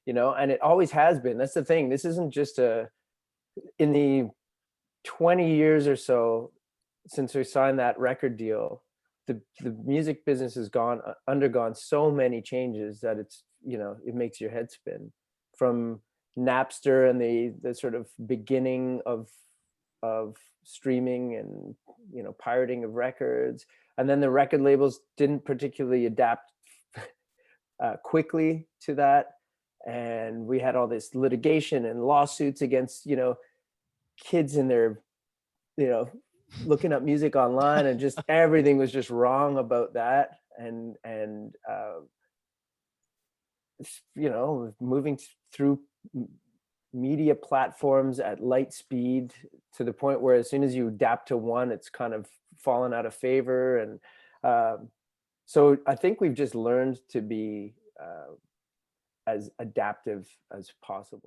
and it always has been. That's the thing. This isn't just in the 20 years or so since we signed that record deal, the music business has undergone so many changes that it makes your head spin. From Napster and the sort of beginning of streaming and pirating of records, and then the record labels didn't particularly adapt quickly to that, and we had all this litigation and lawsuits against kids in their looking up music online, and just everything was just wrong about that, and moving through media platforms at light speed to the point where as soon as you adapt to one, it's kind of fallen out of favor. And so I think we've just learned to be as adaptive as possible.